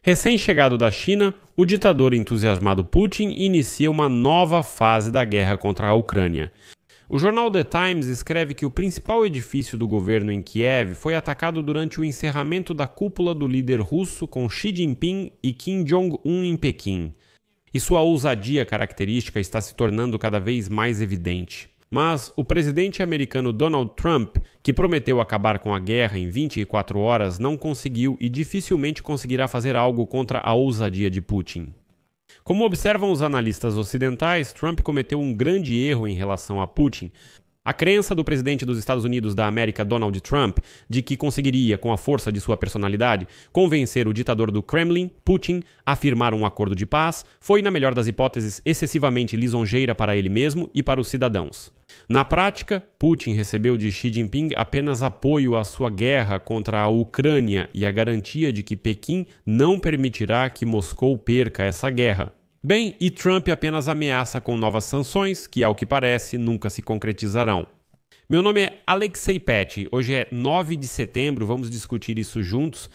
Recém-chegado da China, o ditador entusiasmado Putin inicia uma nova fase da guerra contra a Ucrânia. O jornal The Times escreve que o principal edifício do governo em Kiev foi atacado durante o encerramento da cúpula do líder russo com Xi Jinping e Kim Jong-un em Pequim. E sua ousadia característica está se tornando cada vez mais evidente. Mas o presidente americano Donald Trump, que prometeu acabar com a guerra em 24 horas, não conseguiu e dificilmente conseguirá fazer algo contra a ousadia de Putin. Como observam os analistas ocidentais, Trump cometeu um grande erro em relação a Putin. A crença do presidente dos Estados Unidos da América, Donald Trump, de que conseguiria, com a força de sua personalidade, convencer o ditador do Kremlin, Putin, a firmar um acordo de paz, foi, na melhor das hipóteses, excessivamente lisonjeira para ele mesmo e para os cidadãos. Na prática, Putin recebeu de Xi Jinping apenas apoio à sua guerra contra a Ucrânia e a garantia de que Pequim não permitirá que Moscou perca essa guerra. Bem, e Trump apenas ameaça com novas sanções, que, ao que parece, nunca se concretizarão. Meu nome é Alexei Peti. Hoje é 9 de setembro, vamos discutir isso juntos.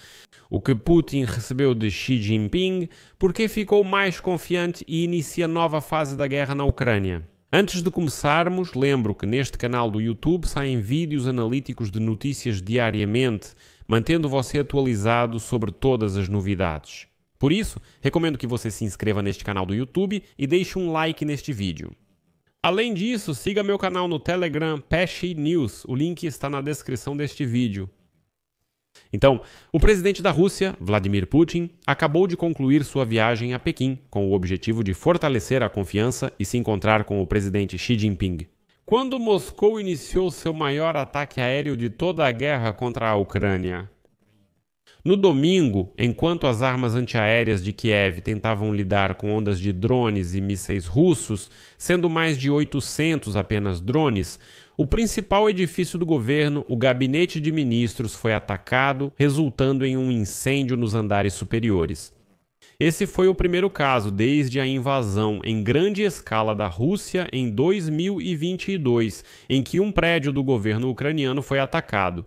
O que Putin recebeu de Xi Jinping, por que ficou mais confiante e inicia nova fase da guerra na Ucrânia. Antes de começarmos, lembro que neste canal do YouTube saem vídeos analíticos de notícias diariamente, mantendo você atualizado sobre todas as novidades. Por isso, recomendo que você se inscreva neste canal do YouTube e deixe um like neste vídeo. Além disso, siga meu canal no Telegram Pesci News, o link está na descrição deste vídeo. Então, o presidente da Rússia, Vladimir Putin, acabou de concluir sua viagem a Pequim, com o objetivo de fortalecer a confiança e se encontrar com o presidente Xi Jinping. Quando Moscou iniciou seu maior ataque aéreo de toda a guerra contra a Ucrânia? No domingo, enquanto as armas antiaéreas de Kiev tentavam lidar com ondas de drones e mísseis russos, sendo mais de 800 apenas drones, o principal edifício do governo, o Gabinete de Ministros, foi atacado, resultando em um incêndio nos andares superiores. Esse foi o primeiro caso desde a invasão em grande escala da Rússia em 2022, em que um prédio do governo ucraniano foi atacado.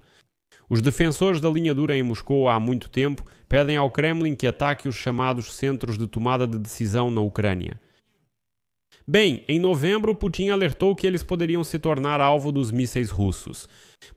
Os defensores da linha dura em Moscou há muito tempo pedem ao Kremlin que ataque os chamados centros de tomada de decisão na Ucrânia. Bem, em novembro, Putin alertou que eles poderiam se tornar alvo dos mísseis russos.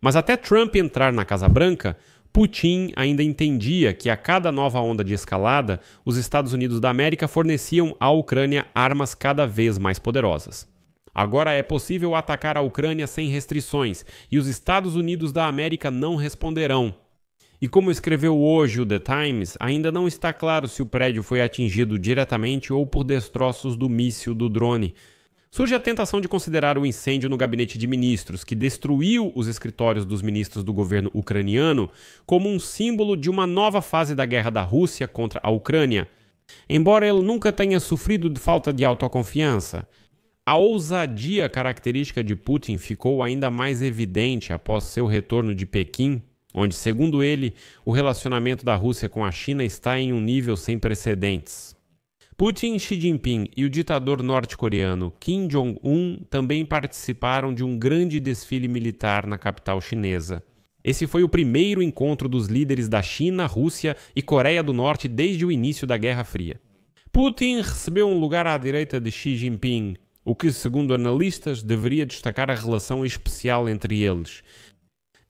Mas até Trump entrar na Casa Branca, Putin ainda entendia que a cada nova onda de escalada, os Estados Unidos da América forneciam à Ucrânia armas cada vez mais poderosas. Agora é possível atacar a Ucrânia sem restrições, e os Estados Unidos da América não responderão. E como escreveu hoje o The Times, ainda não está claro se o prédio foi atingido diretamente ou por destroços do míssil do drone. Surge a tentação de considerar o incêndio no Gabinete de Ministros, que destruiu os escritórios dos ministros do governo ucraniano, como um símbolo de uma nova fase da guerra da Rússia contra a Ucrânia. Embora ele nunca tenha sofrido de falta de autoconfiança, a ousadia característica de Putin ficou ainda mais evidente após seu retorno de Pequim, onde, segundo ele, o relacionamento da Rússia com a China está em um nível sem precedentes. Putin, Xi Jinping e o ditador norte-coreano Kim Jong-un também participaram de um grande desfile militar na capital chinesa. Esse foi o primeiro encontro dos líderes da China, Rússia e Coreia do Norte desde o início da Guerra Fria. Putin recebeu um lugar à direita de Xi Jinping, o que, segundo analistas, deveria destacar a relação especial entre eles.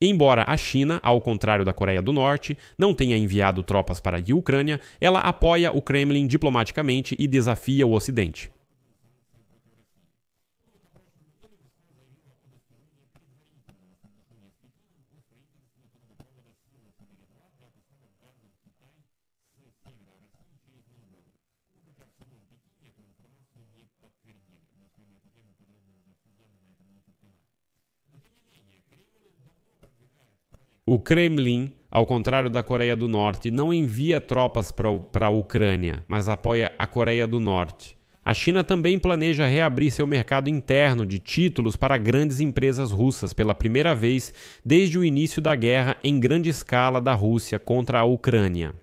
Embora a China, ao contrário da Coreia do Norte, não tenha enviado tropas para a Ucrânia, ela apoia o Kremlin diplomaticamente e desafia o Ocidente. O Kremlin, ao contrário da Coreia do Norte, não envia tropas para a Ucrânia, mas apoia a Coreia do Norte. A China também planeja reabrir seu mercado interno de títulos para grandes empresas russas pela primeira vez desde o início da guerra em grande escala da Rússia contra a Ucrânia.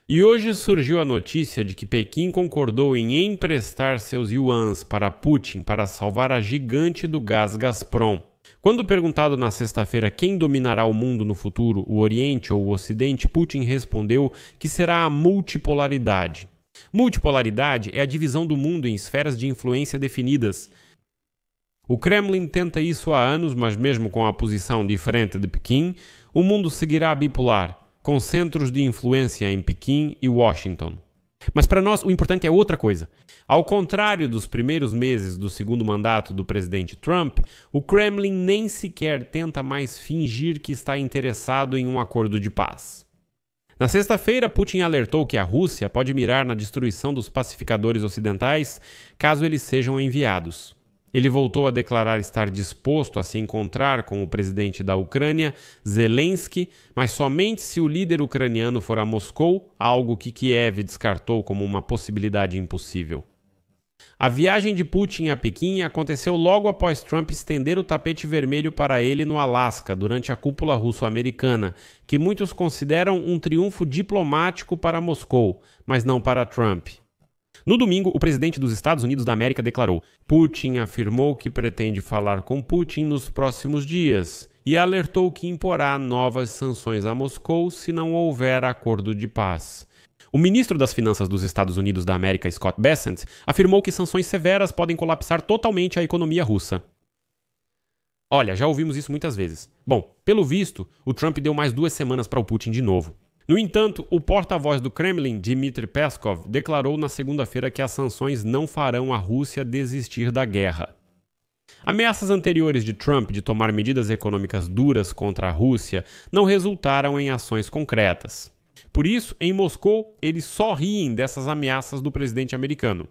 E hoje surgiu a notícia de que Pequim concordou em emprestar seus yuans para Putin para salvar a gigante do gás Gazprom. Quando perguntado na sexta-feira quem dominará o mundo no futuro, o Oriente ou o Ocidente, Putin respondeu que será a multipolaridade. Multipolaridade é a divisão do mundo em esferas de influência definidas. O Kremlin tenta isso há anos, mas mesmo com a posição diferente de Pequim, o mundo seguirá bipolar, com centros de influência em Pequim e Washington. Mas para nós o importante é outra coisa. Ao contrário dos primeiros meses do segundo mandato do presidente Trump, o Kremlin nem sequer tenta mais fingir que está interessado em um acordo de paz. Na sexta-feira, Putin alertou que a Rússia pode mirar na destruição dos pacificadores ocidentais caso eles sejam enviados. Ele voltou a declarar estar disposto a se encontrar com o presidente da Ucrânia, Zelensky, mas somente se o líder ucraniano for a Moscou, algo que Kiev descartou como uma possibilidade impossível. A viagem de Putin a Pequim aconteceu logo após Trump estender o tapete vermelho para ele no Alasca durante a cúpula russo-americana, que muitos consideram um triunfo diplomático para Moscou, mas não para Trump. No domingo, o presidente dos Estados Unidos da América declarou: Putin afirmou que pretende falar com Putin nos próximos dias e alertou que imporá novas sanções a Moscou se não houver acordo de paz. O ministro das Finanças dos Estados Unidos da América, Scott Bessent, afirmou que sanções severas podem colapsar totalmente a economia russa. Olha, já ouvimos isso muitas vezes. Bom, pelo visto, o Trump deu mais 2 semanas para o Putin de novo. No entanto, o porta-voz do Kremlin, Dmitry Peskov, declarou na segunda-feira que as sanções não farão a Rússia desistir da guerra. Ameaças anteriores de Trump de tomar medidas econômicas duras contra a Rússia não resultaram em ações concretas. Por isso, em Moscou, eles só riem dessas ameaças do presidente americano.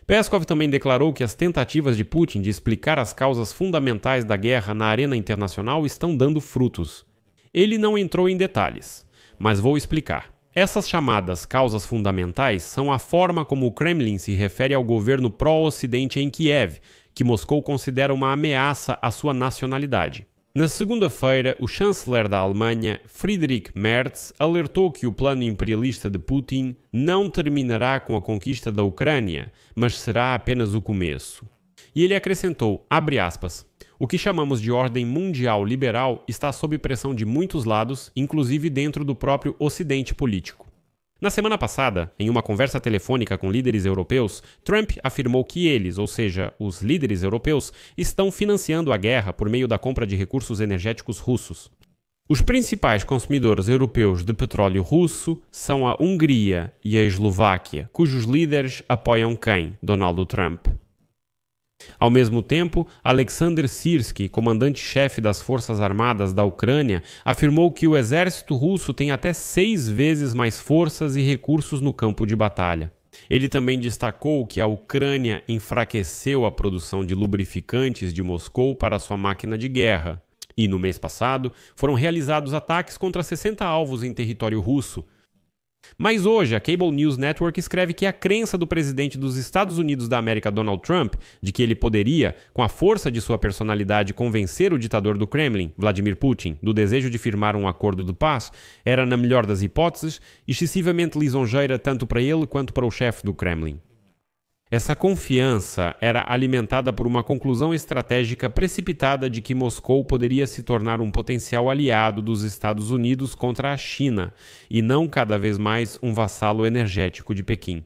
Peskov também declarou que as tentativas de Putin de explicar as causas fundamentais da guerra na arena internacional estão dando frutos. Ele não entrou em detalhes, mas vou explicar. Essas chamadas causas fundamentais são a forma como o Kremlin se refere ao governo pró-Ocidente em Kiev, que Moscou considera uma ameaça à sua nacionalidade. Na segunda-feira, o chanceler da Alemanha, Friedrich Merz, alertou que o plano imperialista de Putin não terminará com a conquista da Ucrânia, mas será apenas o começo. E ele acrescentou, abre aspas, o que chamamos de ordem mundial liberal está sob pressão de muitos lados, inclusive dentro do próprio Ocidente político. Na semana passada, em uma conversa telefônica com líderes europeus, Trump afirmou que eles, ou seja, os líderes europeus, estão financiando a guerra por meio da compra de recursos energéticos russos. Os principais consumidores europeus de petróleo russo são a Hungria e a Eslováquia, cujos líderes apoiam quem? Donald Trump. Ao mesmo tempo, Alexander Sirski, comandante-chefe das Forças Armadas da Ucrânia, afirmou que o exército russo tem até 6 vezes mais forças e recursos no campo de batalha. Ele também destacou que a Ucrânia enfraqueceu a produção de lubrificantes de Moscou para sua máquina de guerra. E, no mês passado, foram realizados ataques contra 60 alvos em território russo. Mas hoje, a Cable News Network escreve que a crença do presidente dos Estados Unidos da América, Donald Trump, de que ele poderia, com a força de sua personalidade, convencer o ditador do Kremlin, Vladimir Putin, do desejo de firmar um acordo de paz, era, na melhor das hipóteses, excessivamente lisonjeira tanto para ele quanto para o chefe do Kremlin. Essa confiança era alimentada por uma conclusão estratégica precipitada de que Moscou poderia se tornar um potencial aliado dos Estados Unidos contra a China, e não cada vez mais um vassalo energético de Pequim.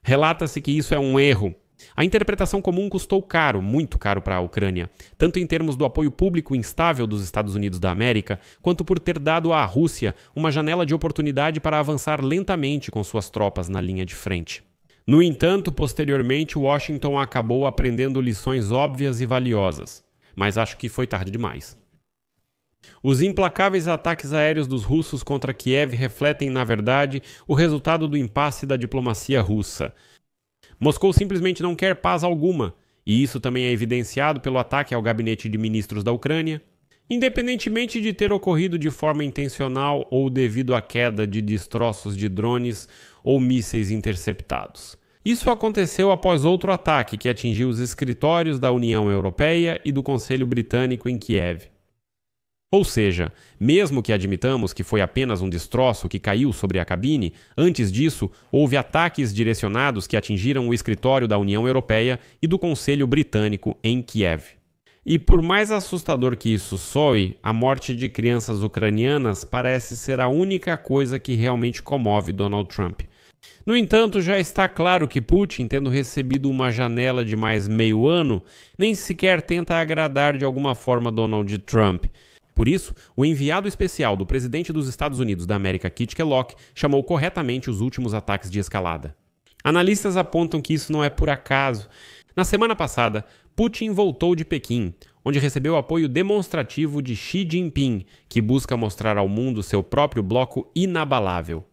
Relata-se que isso é um erro. A interpretação comum custou caro, muito caro para a Ucrânia, tanto em termos do apoio público instável dos Estados Unidos da América, quanto por ter dado à Rússia uma janela de oportunidade para avançar lentamente com suas tropas na linha de frente. No entanto, posteriormente, Washington acabou aprendendo lições óbvias e valiosas, mas acho que foi tarde demais. Os implacáveis ataques aéreos dos russos contra Kiev refletem, na verdade, o resultado do impasse da diplomacia russa. Moscou simplesmente não quer paz alguma, e isso também é evidenciado pelo ataque ao gabinete de ministros da Ucrânia, independentemente de ter ocorrido de forma intencional ou devido à queda de destroços de drones ou mísseis interceptados. Isso aconteceu após outro ataque que atingiu os escritórios da União Europeia e do Conselho Britânico em Kiev. Ou seja, mesmo que admitamos que foi apenas um destroço que caiu sobre a cabine, antes disso, houve ataques direcionados que atingiram o escritório da União Europeia e do Conselho Britânico em Kiev. E por mais assustador que isso soe, a morte de crianças ucranianas parece ser a única coisa que realmente comove Donald Trump. No entanto, já está claro que Putin, tendo recebido uma janela de mais meio ano, nem sequer tenta agradar de alguma forma Donald Trump. Por isso, o enviado especial do presidente dos Estados Unidos da América, Kit Kellogg, chamou corretamente os últimos ataques de escalada. Analistas apontam que isso não é por acaso. Na semana passada, Putin voltou de Pequim, onde recebeu apoio demonstrativo de Xi Jinping, que busca mostrar ao mundo seu próprio bloco inabalável.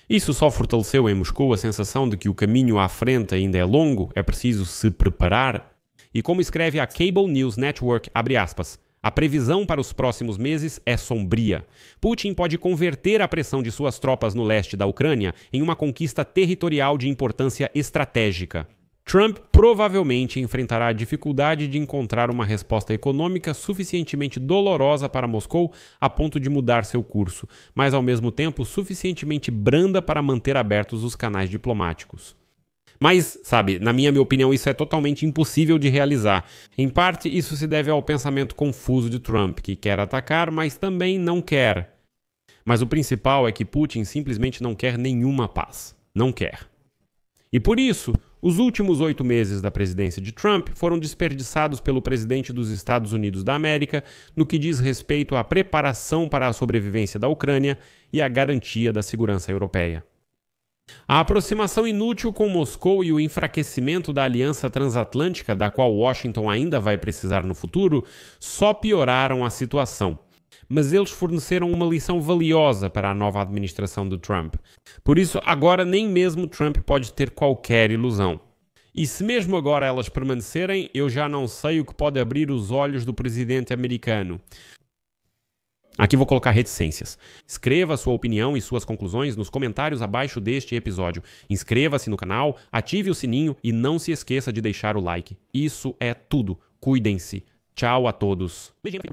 Isso só fortaleceu em Moscou a sensação de que o caminho à frente ainda é longo, é preciso se preparar. E como escreve a Cable News Network, abre aspas, a previsão para os próximos meses é sombria. Putin pode converter a pressão de suas tropas no leste da Ucrânia em uma conquista territorial de importância estratégica. Trump provavelmente enfrentará a dificuldade de encontrar uma resposta econômica suficientemente dolorosa para Moscou a ponto de mudar seu curso, mas ao mesmo tempo suficientemente branda para manter abertos os canais diplomáticos. Mas, sabe, na minha opinião, isso é totalmente impossível de realizar. Em parte, isso se deve ao pensamento confuso de Trump, que quer atacar, mas também não quer. Mas o principal é que Putin simplesmente não quer nenhuma paz. Não quer. E por isso, os últimos 8 meses da presidência de Trump foram desperdiçados pelo presidente dos Estados Unidos da América no que diz respeito à preparação para a sobrevivência da Ucrânia e à garantia da segurança europeia. A aproximação inútil com Moscou e o enfraquecimento da aliança transatlântica, da qual Washington ainda vai precisar no futuro, só pioraram a situação. Mas eles forneceram uma lição valiosa para a nova administração do Trump. Por isso, agora nem mesmo Trump pode ter qualquer ilusão. E se mesmo agora elas permanecerem, eu já não sei o que pode abrir os olhos do presidente americano. Aqui vou colocar reticências. Escreva sua opinião e suas conclusões nos comentários abaixo deste episódio. Inscreva-se no canal, ative o sininho e não se esqueça de deixar o like. Isso é tudo. Cuidem-se. Tchau a todos. Beijinho.